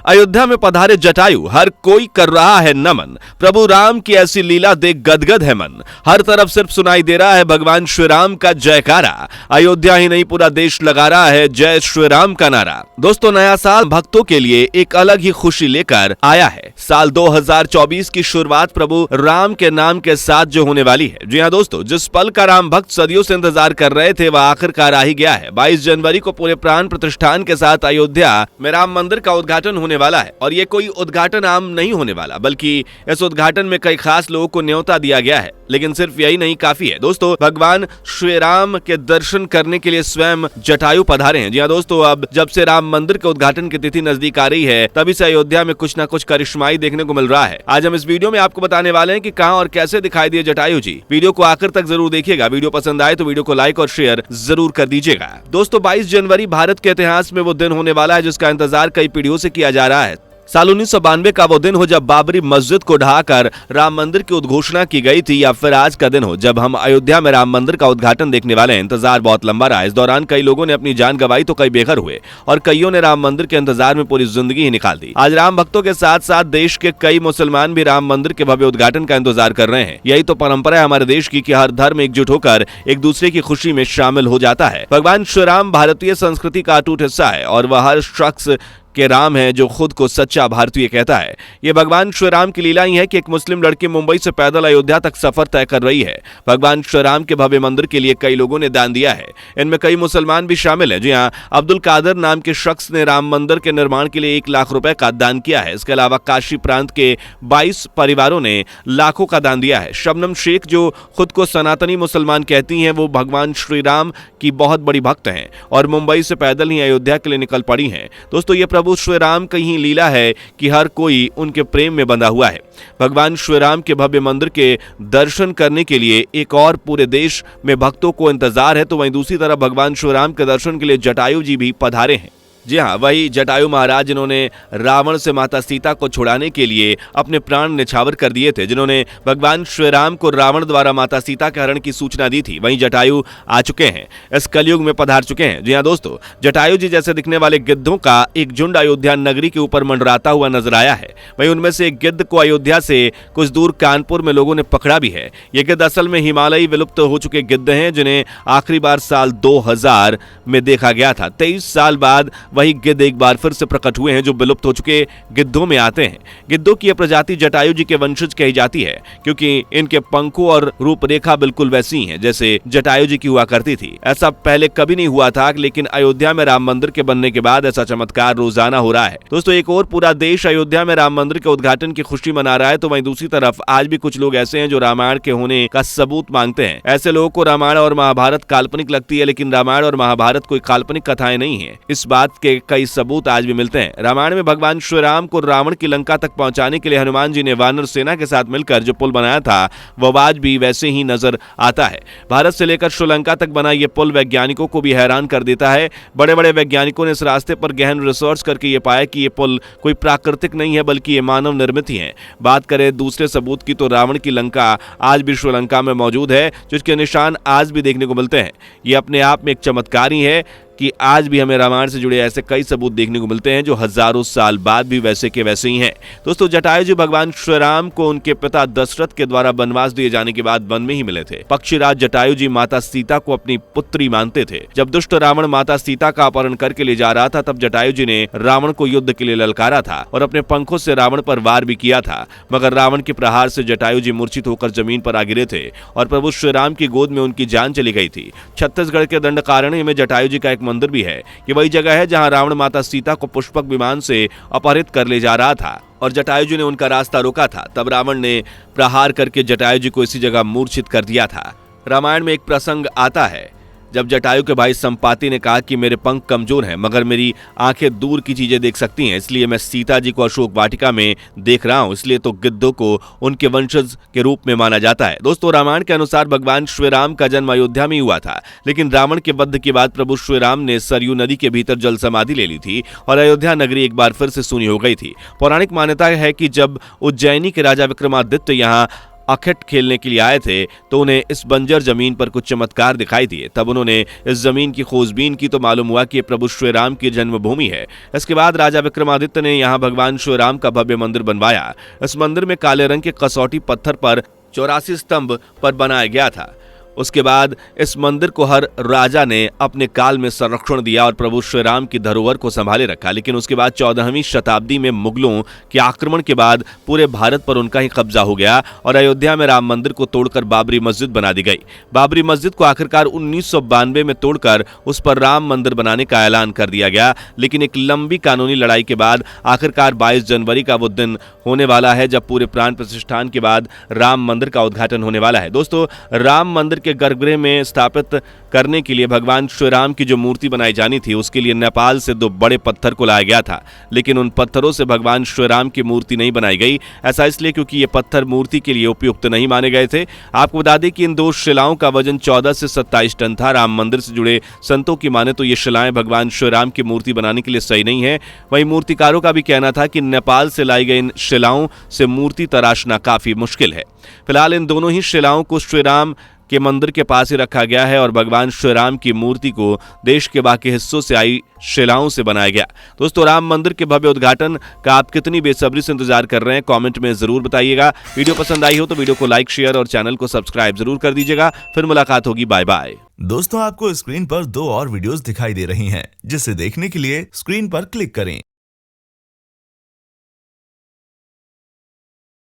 अयोध्या में पधारे जटायु, हर कोई कर रहा है नमन। प्रभु राम की ऐसी लीला देख गदगद है मन। हर तरफ सिर्फ सुनाई दे रहा है भगवान श्री राम का जयकारा। अयोध्या ही नहीं पूरा देश लगा रहा है जय श्री राम का नारा। दोस्तों, नया साल भक्तों के लिए एक अलग ही खुशी लेकर आया है। साल 2024 की शुरुआत प्रभु राम के नाम के साथ जो होने वाली है। जी हाँ दोस्तों, जिस पल का राम भक्त सदियों से इंतजार कर रहे थे वह आखिरकार आ ही गया है। 22 जनवरी को पूरे प्राण प्रतिष्ठान के साथ अयोध्या में राम मंदिर का उद्घाटन होने वाला है। और ये कोई उद्घाटन आम नहीं होने वाला, बल्कि इस उद्घाटन में कई खास लोगों को न्योता दिया गया है। लेकिन सिर्फ यही नहीं काफी है दोस्तों, भगवान श्री राम के दर्शन करने के लिए स्वयं जटायु पधारे हैं। जी हाँ दोस्तों, अब जब से राम मंदिर के उद्घाटन की तिथि नजदीक आ रही है तभी से अयोध्या में कुछ न कुछ करिश्माई देखने को मिल रहा है। आज हम इस वीडियो में आपको बताने वाले हैं कि कहां और कैसे दिखाई दिए जटायु जी। वीडियो को आखिर तक जरूर देखिएगा। वीडियो पसंद आए तो वीडियो को लाइक और शेयर जरूर कर दीजिएगा। दोस्तों, 22 जनवरी भारत के इतिहास में वो दिन होने वाला है जिसका इंतजार कई पीढ़ियों से किया जा रहा है। साल 1992 का वो दिन हो जब बाबरी मस्जिद को ढहाकर राम मंदिर की उद्घोषणा की गई थी, या फिर आज का दिन हो जब हम अयोध्या में राम मंदिर का उद्घाटन देखने वाले हैं। इंतजार बहुत लंबा रहा। इस दौरान कई लोगों ने अपनी जान गंवाई तो कई बेघर हुए और कईयों ने राम मंदिर के इंतजार में पूरी जिंदगी ही निकाल दी। आज राम भक्तों के साथ साथ देश के कई मुसलमान भी राम मंदिर के भव्य उद्घाटन का इंतजार कर रहे हैं। यही तो परंपरा है हमारे देश की कि हर धर्म एकजुट होकर एक दूसरे की खुशी में शामिल हो जाता है। भगवान श्री राम भारतीय संस्कृति का अटूट हिस्सा है और वह हर शख्स के राम है जो खुद को सच्चा भारतीय कहता है। ये भगवान श्री राम की लीला ही है कि एक मुस्लिम लड़की मुंबई से पैदल अयोध्या तक सफर तय कर रही है। भगवान श्री राम के भव्य मंदिर के लिए कई लोगों ने दान दिया है। इनमें कई मुसलमान भी शामिल है। जी हाँ, अब्दुल कादर नाम के शख्स ने राम मंदिर के निर्माण के लिए 1 लाख रुपए का दान किया है। इसके अलावा काशी प्रांत के 22 परिवारों ने लाखों का दान दिया है। शबनम शेख जो खुद को सनातनी मुसलमान कहती हैं, वो भगवान श्री राम की बहुत बड़ी भक्त हैं और मुंबई से पैदल ही अयोध्या के लिए निकल पड़ी हैं। दोस्तों, ये प्रभु श्री राम की ही लीला है कि हर कोई उनके प्रेम में बंधा हुआ है। भगवान श्री राम के भव्य मंदिर के दर्शन करने के लिए एक और पूरे देश में भक्तों को इंतजार है, तो वहीं दूसरी तरफ भगवान श्री राम के दर्शन के लिए जटायु जी भी पधारे हैं। जी हाँ, वही जटायु महाराज जिन्होंने रावण से माता सीता को छुड़ाने के लिए अपने प्राण न्यौछावर कर दिए थे, जिन्होंने भगवान श्री राम को रावण द्वारा माता सीता के हरण की सूचना दी थी, वहीं जटायु आ चुके हैं, इस कलयुग में पधार चुके हैं। जी हाँ दोस्तों, जटायु जी जैसे दिखने वाले गिद्धों का एक झुंड अयोध्या नगरी के ऊपर मंडराता हुआ नजर आया है। वहीं उनमें से एक गिद्ध को अयोध्या से कुछ दूर कानपुर में लोगों ने पकड़ा भी है। ये गिद्ध असल में हिमालयी विलुप्त हो चुके गिद्ध हैं, जिन्हें आखिरी बार साल 2000 में देखा गया था। 23 साल बाद वही गिद्ध एक बार फिर से प्रकट हुए हैं जो विलुप्त हो चुके गिद्धों में आते हैं। गिद्धों की यह प्रजाति जटायु जी के वंशज कही जाती है क्योंकि इनके पंखों और रूपरेखा बिल्कुल वैसी हैं जैसे जटायु जी की हुआ करती थी। ऐसा पहले कभी नहीं हुआ था, लेकिन अयोध्या में राम मंदिर के बनने के बाद ऐसा चमत्कार रोजाना हो रहा है। दोस्तों, एक और पूरा देश अयोध्या में राम मंदिर के उद्घाटन की खुशी मना रहा है, तो वहीं दूसरी तरफ आज भी कुछ लोग ऐसे हैं जो रामायण के होने का सबूत मांगते हैं। ऐसे लोगों को रामायण और महाभारत काल्पनिक लगती है, लेकिन रामायण और महाभारत कोई काल्पनिक कथाएं नहीं है। इस बात के कई सबूत आज भी मिलते हैं। रामायण में भगवान श्री राम को रावण की लंका तक पहुंचाने के लिए हनुमान जी ने वानर सेना के साथ मिलकर जो पुल बनाया था वह आज भी वैसे ही नजर आता है। भारत से लेकर श्रीलंका तक बना यह पुल वैज्ञानिकों को भी हैरान कर देता है। बड़े बड़े वैज्ञानिकों ने इस रास्ते पर गहन रिसर्च करके ये पाया कि ये पुल कोई प्राकृतिक नहीं है बल्कि ये मानव निर्मित ही है। बात करें दूसरे सबूत की तो रावण की लंका आज भी श्रीलंका में मौजूद है, जिसके निशान आज भी देखने को मिलते हैं। ये अपने आप में एक चमत्कार ही है कि आज भी हमें रामायण से जुड़े ऐसे कई सबूत देखने को मिलते हैं जो हजारों साल बाद भी वैसे के वैसे ही हैं। दोस्तों, जटायु जी भगवान श्री राम को उनके पिता दशरथ के द्वारा वनवास दिए जाने के बाद वन में ही मिले थे। पक्षीराज जटायु जी माता सीता को अपनी पुत्री मानते थे। जब दुष्ट रावण माता सीता का अपहरण करके ले जा रहा था तब जटायु जी ने रावण को युद्ध के लिए ललकारा था और अपने पंखों से रावण पर वार भी किया था, मगर रावण के प्रहार से जटायु जी मूर्छित होकर जमीन पर आ गिरे थे और प्रभु श्री राम की गोद में उनकी जान चली गई थी। छत्तीसगढ़ के दंडकारण्य में जटायु जी का एक मंदिर भी है। ये वही जगह है जहां रावण माता सीता को पुष्पक विमान से अपहरित कर ले जा रहा था और जटायु जी ने उनका रास्ता रोका था। तब रावण ने प्रहार करके जटायु जी को इसी जगह मूर्छित कर दिया था। रामायण में एक प्रसंग आता है जब जटायु के भाई संपाति ने कहा कि मेरे पंख कमजोर हैं मगर मेरी आंखें दूर की चीजें देख सकती हैं, इसलिए मैं सीता जी को अशोक वाटिका में देख रहा हूं, इसलिए तो गिद्धों को उनके वंशज के रूप में माना जाता है। दोस्तों, रामायण के अनुसार भगवान श्री राम का जन्म अयोध्या में ही हुआ था, लेकिन रावण के वध के बाद प्रभु श्री राम ने सरयू नदी के भीतर जल समाधि ले ली थी और अयोध्या नगरी एक बार फिर से सूनी हो गई थी। पौराणिक मान्यता है कि जब उज्जैनी के राजा विक्रमादित्य यहाँ अखट खेलने के लिए आए थे तो उन्हें इस बंजर जमीन पर कुछ चमत्कार दिखाई दिए। तब उन्होंने इस जमीन की खोजबीन की तो मालूम हुआ कि ये प्रभु श्री राम की जन्मभूमि है। इसके बाद राजा विक्रमादित्य ने यहाँ भगवान श्री राम का भव्य मंदिर बनवाया। इस मंदिर में काले रंग के कसौटी पत्थर पर 84 स्तंभ पर बनाया गया था। उसके बाद इस मंदिर को हर राजा ने अपने काल में संरक्षण दिया और प्रभु श्री राम की धरोहर को संभाले रखा। लेकिन उसके बाद 14वीं शताब्दी में मुगलों के आक्रमण के बाद पूरे भारत पर उनका ही कब्जा हो गया और अयोध्या में राम मंदिर को तोड़कर बाबरी मस्जिद बना दी गई। बाबरी मस्जिद को आखिरकार 1992 में तोड़कर उस पर राम मंदिर बनाने का ऐलान कर दिया गया। लेकिन एक लंबी कानूनी लड़ाई के बाद आखिरकार 22 जनवरी का वो दिन होने वाला है जब पूरे प्राण प्रतिष्ठान के बाद राम मंदिर का उद्घाटन होने वाला है। दोस्तों, राम मंदिर के गर्भगृह में स्थापित करने के लिए भगवान श्री राम की जो मूर्ति बनाई जानी थी उसके लिए नेपाल से 2 बड़े पत्थर को लाया गया था। लेकिन उन पत्थरों से भगवान श्री राम की मूर्ति नहीं बनाई गई। ऐसा इसलिए क्योंकि ये पत्थर मूर्ति के लिए उपयुक्त नहीं माने गए थे। आपको बता दें कि इन 2 शिलाओं का वजन 14 से 27 टन था। राम मंदिर से जुड़े संतों की माने तो ये शिलाएं भगवान श्री राम की मूर्ति बनाने के लिए सही नहीं है। वहीं मूर्तिकारों का भी कहना था कि नेपाल से लाई गई इन शिलाओं से मूर्ति तराशना काफी मुश्किल है। फिलहाल इन दोनों ही शिलाओं को श्री राम के मंदिर के पास ही रखा गया है और भगवान श्री राम की मूर्ति को देश के बाकी हिस्सों से आई शिलाओं से बनाया गया। दोस्तों, राम मंदिर के भव्य उद्घाटन का आप कितनी बेसब्री से इंतजार कर रहे हैं कमेंट में जरूर बताइएगा। वीडियो पसंद आई हो तो वीडियो को लाइक, शेयर और चैनल को सब्सक्राइब जरूर कर दीजिएगा। फिर मुलाकात होगी। Bye bye. दोस्तों, आपको स्क्रीन पर 2 और वीडियोस दिखाई दे रही हैं, जिसे देखने के लिए स्क्रीन पर क्लिक करें।